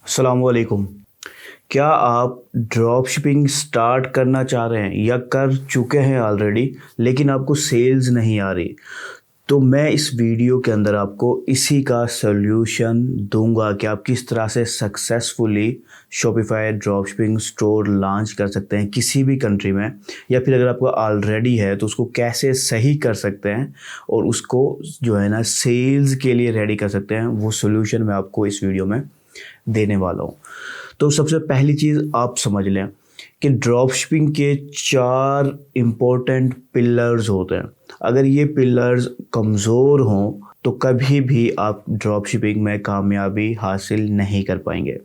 अस्सलाम वालेकुम। क्या आप ड्रॉप शिपिंग स्टार्ट करना चाह रहे हैं या कर चुके हैं ऑलरेडी लेकिन आपको सेल्स नहीं आ रही? तो मैं इस वीडियो के अंदर आपको इसी का सॉल्यूशन दूंगा कि आप किस तरह से successfully Shopify drop shipping store launch कर सकते हैं किसी भी कंट्री में, या फिर अगर आपको ऑलरेडी है तो उसको कैसे सही कर सकते हैं और उसको जो है ना सेल्स के लिए रेडी कर सकते हैं। वो सॉल्यूशन मैं आपको इस वीडियो में देने वाला हूँ। तो सबसे पहली चीज़ आप समझ लें कि ड्रॉप शिपिंग के 4 इम्पोर्टेंट पिलर्स होते हैं। अगर ये पिलर्स कमज़ोर हों तो कभी भी आप ड्रॉप शिपिंग में कामयाबी हासिल नहीं कर पाएंगे।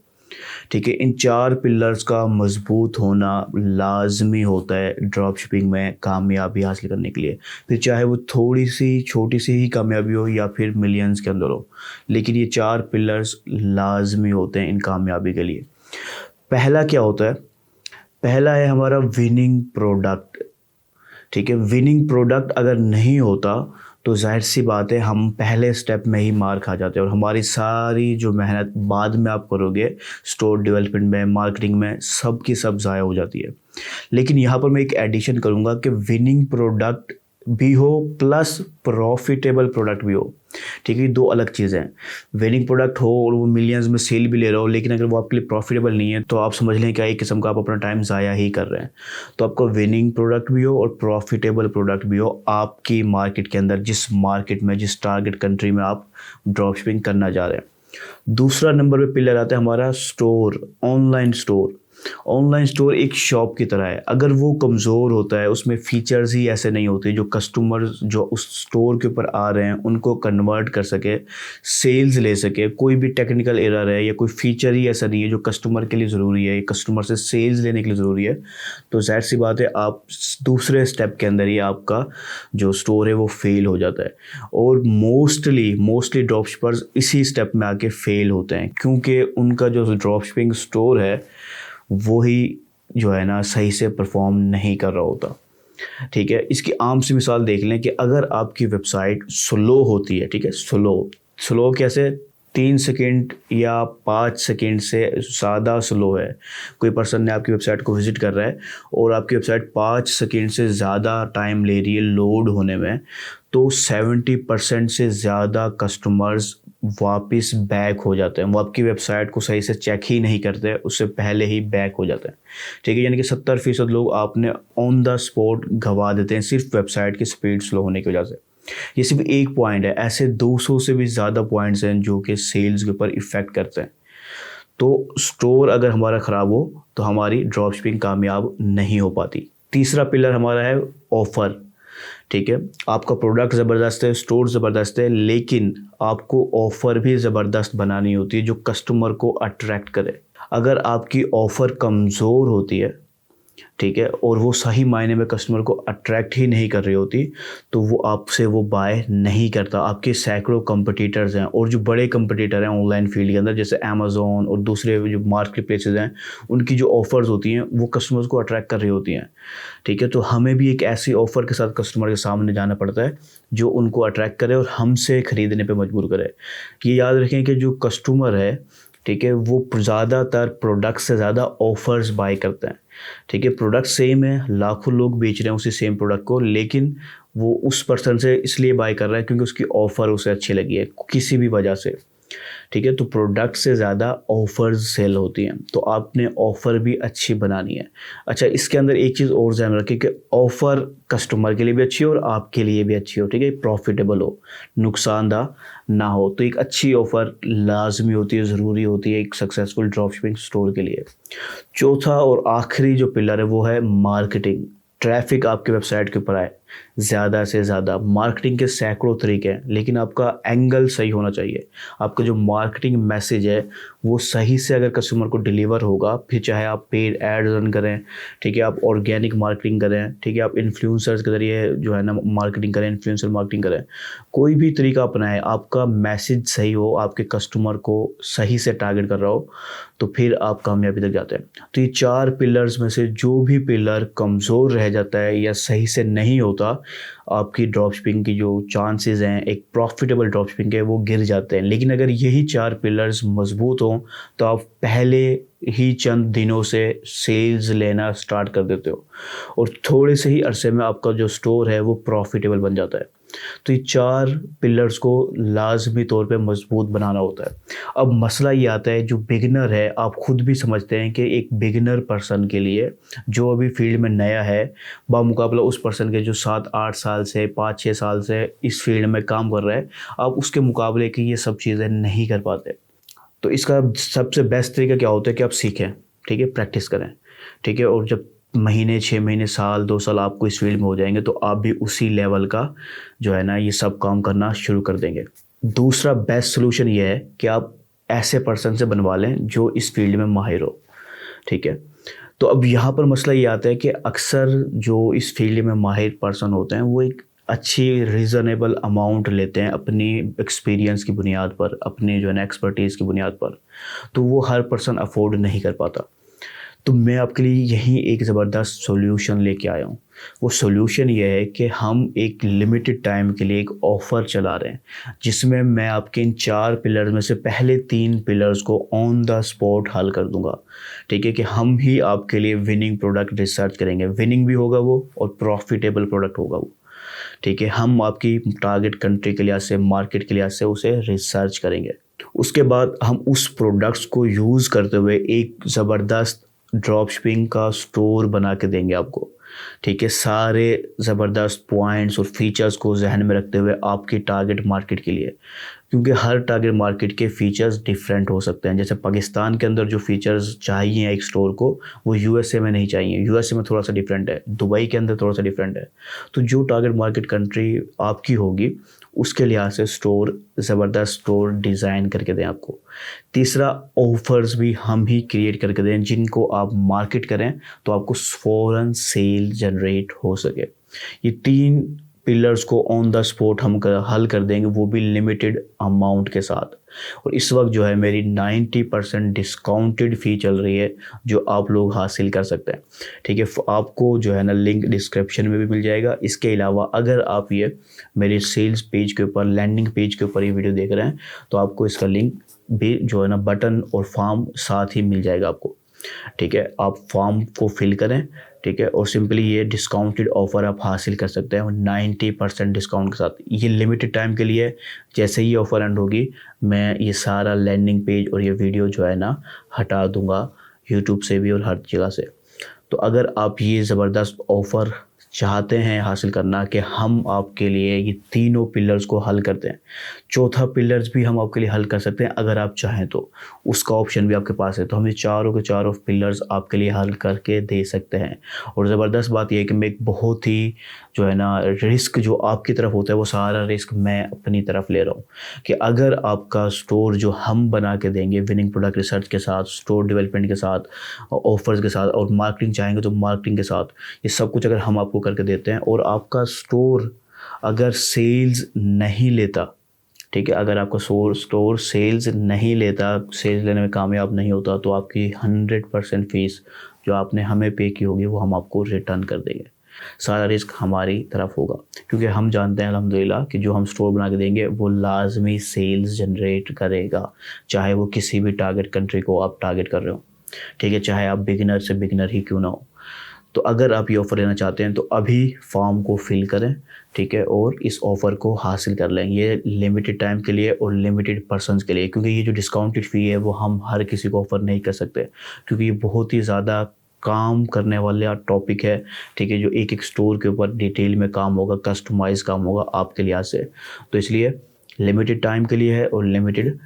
ठीक है, इन 4 पिलर्स का मजबूत होना लाजमी होता है ड्रॉप शिपिंग में कामयाबी हासिल करने के लिए। फिर चाहे वो थोड़ी सी छोटी सी ही कामयाबी हो या फिर मिलियंस के अंदर हो, लेकिन ये 4 पिलर्स लाजमी होते हैं इन कामयाबी के लिए। पहला क्या होता है? पहला है हमारा विनिंग प्रोडक्ट। ठीक है, विनिंग प्रोडक्ट अगर नहीं होता तो जाहिर सी बात है हम पहले स्टेप में ही मार खा जाते हैं और हमारी सारी जो मेहनत बाद में आप करोगे स्टोर डेवलपमेंट में, मार्केटिंग में, सब की सब ज़ाया हो जाती है। लेकिन यहाँ पर मैं एक एडिशन करूँगा कि विनिंग प्रोडक्ट भी हो प्लस प्रॉफिटेबल प्रोडक्ट भी हो। ठीक है, 2 अलग चीज़ें हैं। विनिंग प्रोडक्ट हो और वो मिलियंस में सेल भी ले रहा हो, लेकिन अगर वो आपके लिए प्रॉफिटेबल नहीं है तो आप समझ लें कि एक किस्म का आप अपना टाइम ज़ाया ही कर रहे हैं। तो आपको विनिंग प्रोडक्ट भी हो और प्रॉफिटेबल प्रोडक्ट भी हो आपकी मार्केट के अंदर, जिस मार्केट में, जिस टारगेट कंट्री में आप ड्रॉप शिपिंग करना चाह रहे हैं। दूसरा नंबर पे पिलर आता है हमारा store, online store. Online store एक शॉप की तरह है। अगर वो कमज़ोर होता है, उसमें फ़ीचर्स ही ऐसे नहीं होते जो कस्टमर्स जो उस स्टोर के ऊपर आ रहे हैं उनको कन्वर्ट कर सके, सेल्स ले सके, कोई भी टेक्निकल एरर है या कोई फ़ीचर ही ऐसा नहीं है जो कस्टमर के लिए ज़रूरी है, कस्टमर से सेल्स लेने के लिए ज़रूरी है, तो ज़ाहिर सी बात है आप दूसरे स्टेप के अंदर ही आपका जो स्टोर है वो फेल हो जाता है। और मोस्टली ड्रॉप शिपर्स इसी स्टेप में आके फेल होते हैं, क्योंकि उनका जो ड्रॉप शिपिंग स्टोर है वो ही जो है ना सही से परफॉर्म नहीं कर रहा होता। ठीक है, इसकी आम सी मिसाल देख लें कि अगर आपकी वेबसाइट स्लो होती है, ठीक है, स्लो कैसे? 3 सेकंड या 5 सेकंड से ज़्यादा स्लो है, कोई पर्सन ने आपकी वेबसाइट को विज़िट कर रहा है और आपकी वेबसाइट 5 सेकंड से ज़्यादा टाइम ले रही है लोड होने में, तो 70% से ज़्यादा कस्टमर्स वापस बैक हो जाते हैं। वो आपकी वेबसाइट को सही से चेक ही नहीं करते, उससे पहले ही बैक हो जाते हैं। ठीक है, यानी कि 70% लोग आपने ऑन द स्पॉट गंवा देते हैं सिर्फ वेबसाइट की स्पीड स्लो होने की वजह से। ये सिर्फ एक पॉइंट है, ऐसे 200 से भी ज़्यादा पॉइंट्स हैं जो कि सेल्स के ऊपर इफ़ेक्ट करते हैं। तो स्टोर अगर हमारा ख़राब हो तो हमारी ड्रॉप शिपिंग कामयाब नहीं हो पाती। तीसरा पिलर हमारा है ऑफ़र। ठीक है, आपका प्रोडक्ट ज़बरदस्त है, स्टोर ज़बरदस्त है, लेकिन आपको ऑफ़र भी ज़बरदस्त बनानी होती है जो कस्टमर को अट्रैक्ट करे। अगर आपकी ऑफ़र कमज़ोर होती है, ठीक है, और वो सही मायने में कस्टमर को अट्रैक्ट ही नहीं कर रही होती, तो वो आपसे वो बाय नहीं करता। आपके सैकड़ों कंपटीटर्स हैं और जो बड़े कंपटीटर हैं ऑनलाइन फील्ड के अंदर, जैसे अमेज़न और दूसरे जो मार्केट प्लेसेस हैं, उनकी जो ऑफ़र्स होती हैं वो कस्टमर्स को अट्रैक्ट कर रही होती हैं। ठीक है, तो हमें भी एक ऐसी ऑफ़र के साथ कस्टमर के सामने जाना पड़ता है जो उनको अट्रैक्ट करे और हमसे ख़रीदने पर मजबूर करे। ये याद रखें कि जो कस्टमर है, ठीक है, वो ज़्यादातर प्रोडक्ट से ज़्यादा ऑफ़र्स बाय करते हैं। ठीक है, प्रोडक्ट सेम है, लाखों लोग बेच रहे हैं उसी सेम प्रोडक्ट को, लेकिन वो उस पर्सन से इसलिए बाय कर रहा है क्योंकि उसकी ऑफ़र उसे अच्छी लगी है किसी भी वजह से। ठीक है, तो प्रोडक्ट से ज़्यादा ऑफ़र्स सेल होती हैं, तो आपने ऑफ़र भी अच्छी बनानी है। अच्छा, इसके अंदर एक चीज़ और ध्यान रखें कि ऑफ़र कस्टमर के लिए भी अच्छी हो और आपके लिए भी अच्छी हो। ठीक है, प्रॉफिटेबल हो, नुकसानदा ना हो। तो एक अच्छी ऑफ़र लाजमी होती है, ज़रूरी होती है एक सक्सेसफुल ड्रॉप शिपिंग स्टोर के लिए। चौथा और आखिरी जो पिलर है वो है मार्केटिंग। ट्रैफिक आपके वेबसाइट के ऊपर आए ज़्यादा से ज़्यादा। मार्केटिंग के सैकड़ों तरीके हैं, लेकिन आपका एंगल सही होना चाहिए। आपका जो मार्केटिंग मैसेज है वो सही से अगर कस्टमर को डिलीवर होगा, फिर चाहे आप पेड एड रन करें, ठीक है, आप ऑर्गेनिक मार्केटिंग करें, ठीक है, आप इन्फ्लुएंसर्स के ज़रिए जो है ना मार्केटिंग करें, इन्फ्लुएंसर मार्केटिंग करें, कोई भी तरीका अपनाएं, आपका मैसेज सही हो, आपके कस्टमर को सही से टारगेट कर रहा हो, तो फिर आप कामयाबी तक जाते हैं। तो ये 4 पिलर्स में से जो भी पिलर कमज़ोर रह जाता है या सही से नहीं होता होता, आपकी ड्रॉप शिपिंग की जो चांसेस हैं एक प्रॉफिटेबल ड्रॉप शिपिंग के, वो गिर जाते हैं। लेकिन अगर यही 4 पिलर्स मजबूत हों तो आप पहले ही चंद दिनों से सेल्स लेना स्टार्ट कर देते हो और थोड़े से ही अरसे में आपका जो स्टोर है वो प्रॉफिटेबल बन जाता है। तो ये 4 पिलर्स को लाजमी तौर पे मजबूत बनाना होता है। अब मसला ये आता है, जो बिगिनर है, आप खुद भी समझते हैं कि एक बिगिनर पर्सन के लिए जो अभी फील्ड में नया है, बामुकाबला उस पर्सन के जो 7-8 साल से 5-6 साल से इस फील्ड में काम कर रहा है, आप उसके मुकाबले की ये सब चीज़ें नहीं कर पाते। तो इसका सबसे बेस्ट तरीका क्या होता है कि आप सीखें, ठीक है, प्रैक्टिस करें, ठीक है, और जब महीने 6 महीने साल 2 साल आपको इस फील्ड में हो जाएंगे तो आप भी उसी लेवल का जो है ना ये सब काम करना शुरू कर देंगे। दूसरा बेस्ट सोल्यूशन ये है कि आप ऐसे पर्सन से बनवा लें जो इस फील्ड में माहिर हो, ठीक है। तो अब यहाँ पर मसला ये आता है कि अक्सर जो इस फील्ड में माहिर पर्सन होते हैं वो एक अच्छी रीज़नेबल अमाउंट लेते हैं अपनी एक्सपीरियंस की बुनियाद पर, अपनी जो है ना एक्सपर्टीज़ की बुनियाद पर, तो वो हर पर्सन अफोर्ड नहीं कर पाता। तो मैं आपके लिए यहीं एक ज़बरदस्त सॉल्यूशन लेके आया हूँ। वो सॉल्यूशन ये है कि हम एक लिमिटेड टाइम के लिए एक ऑफ़र चला रहे हैं जिसमें मैं आपके इन 4 पिलर्स में से पहले 3 पिलर्स को ऑन द स्पॉट हल कर दूंगा, ठीक है, कि हम ही आपके लिए विनिंग प्रोडक्ट रिसर्च करेंगे। विनिंग भी होगा वो और प्रॉफिटेबल प्रोडक्ट होगा वो, ठीक है। हम आपकी टारगेट कंट्री के लिहाज से, मार्केट के लिहाज से उसे रिसर्च करेंगे। उसके बाद हम उस प्रोडक्ट्स को यूज़ करते हुए एक ज़बरदस्त ड्रॉप शिपिंग का स्टोर बना के देंगे आपको, ठीक है, सारे ज़बरदस्त पॉइंट्स और फीचर्स को जहन में रखते हुए आपकी टारगेट मार्केट के लिए, क्योंकि हर टारगेट मार्केट के फ़ीचर्स डिफरेंट हो सकते हैं। जैसे पाकिस्तान के अंदर जो फ़ीचर्स चाहिए एक स्टोर को वो यूएसए में नहीं चाहिए, यूएसए में थोड़ा सा डिफरेंट है, दुबई के अंदर थोड़ा सा डिफरेंट है। तो जो टारगेट मार्केट कंट्री आपकी होगी उसके लिहाज से स्टोर, ज़बरदस्त स्टोर डिज़ाइन करके दें आपको। तीसरा, ऑफ़र्स भी हम ही क्रिएट करके दें जिनको आप मार्केट करें तो आपको फ़ौरन सेल जनरेट हो सके। ये 3 पिलर्स को ऑन द स्पॉट हम हल कर देंगे, वो भी लिमिटेड अमाउंट के साथ। और इस वक्त जो है मेरी 90% डिस्काउंटेड फ़ी चल रही है जो आप लोग हासिल कर सकते हैं, ठीक है। आपको जो है ना लिंक डिस्क्रिप्शन में भी मिल जाएगा। इसके अलावा अगर आप ये मेरे सेल्स पेज के ऊपर, लैंडिंग पेज के ऊपर ये वीडियो देख रहे हैं तो आपको इसका लिंक भी जो है ना बटन और फॉर्म साथ ही मिल जाएगा आपको, ठीक है। आप फॉर्म को फिल करें, ठीक है, और सिंपली ये डिस्काउंटेड ऑफ़र आप हासिल कर सकते हैं 90% डिस्काउंट के साथ। ये लिमिटेड टाइम के लिए, जैसे ही ऑफ़र एंड होगी मैं ये सारा लैंडिंग पेज और ये वीडियो जो है ना हटा दूंगा यूट्यूब से भी और हर जगह से। तो अगर आप ये ज़बरदस्त ऑफ़र चाहते हैं हासिल करना कि हम आपके लिए ये तीनों पिलर्स को हल करते हैं, चौथा पिलर्स भी हम आपके लिए हल कर सकते हैं अगर आप चाहें तो, उसका ऑप्शन भी आपके पास है। तो हम ये चारों के चारों पिलर्स आपके लिए हल करके दे सकते हैं। और ज़बरदस्त बात यह है कि मैं एक बहुत ही जो है ना रिस्क जो आपकी तरफ होता है वो सारा रिस्क मैं अपनी तरफ ले रहा हूँ कि अगर आपका स्टोर जो हम बना के देंगे विनिंग प्रोडक्ट रिसर्च के साथ, स्टोर डेवलपमेंट के साथ, ऑफर्स के साथ और मार्केटिंग चाहेंगे तो मार्केटिंग के साथ, ये सब कुछ अगर हम आपको करके देते हैं और आपका स्टोर अगर सेल्स नहीं लेता, ठीक है, अगर आपका स्टोर सेल्स नहीं लेता, सेल्स लेने में कामयाब नहीं होता, तो आपकी 100% फ़ीस जो आपने हमें पे की होगी वो हम आपको रिटर्न कर देंगे। सारा रिस्क हमारी तरफ होगा क्योंकि हम जानते हैं अल्हम्दुलिल्लाह कि जो हम स्टोर बना के देंगे वो लाजमी सेल्स जनरेट करेगा, चाहे वो किसी भी टारगेट कंट्री को आप टारगेट कर रहे हो, ठीक है, चाहे आप बिगिनर से बिगिनर ही क्यों ना हो। तो अगर आप ये ऑफ़र लेना चाहते हैं तो अभी फॉर्म को फिल करें, ठीक है, और इस ऑफ़र को हासिल कर लें। ये लिमिटेड टाइम के लिए और लिमिटेड पर्सनस के लिए, क्योंकि ये जो डिस्काउंटेड फ़ी है वो हम हर किसी को ऑफ़र नहीं कर सकते क्योंकि ये बहुत ही ज़्यादा काम करने वाला टॉपिक है, ठीक है, जो एक एक स्टोर के ऊपर डिटेल में काम होगा, कस्टमाइज़ काम होगा आपके लिहाज से। तो इसलिए लिमिटेड टाइम के लिए है और लिमिटेड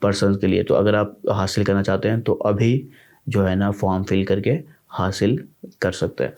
पर्सनस के लिए। तो अगर आप हासिल करना चाहते हैं तो अभी जो है ना फॉर्म फिल करके हासिल कर सकते हैं।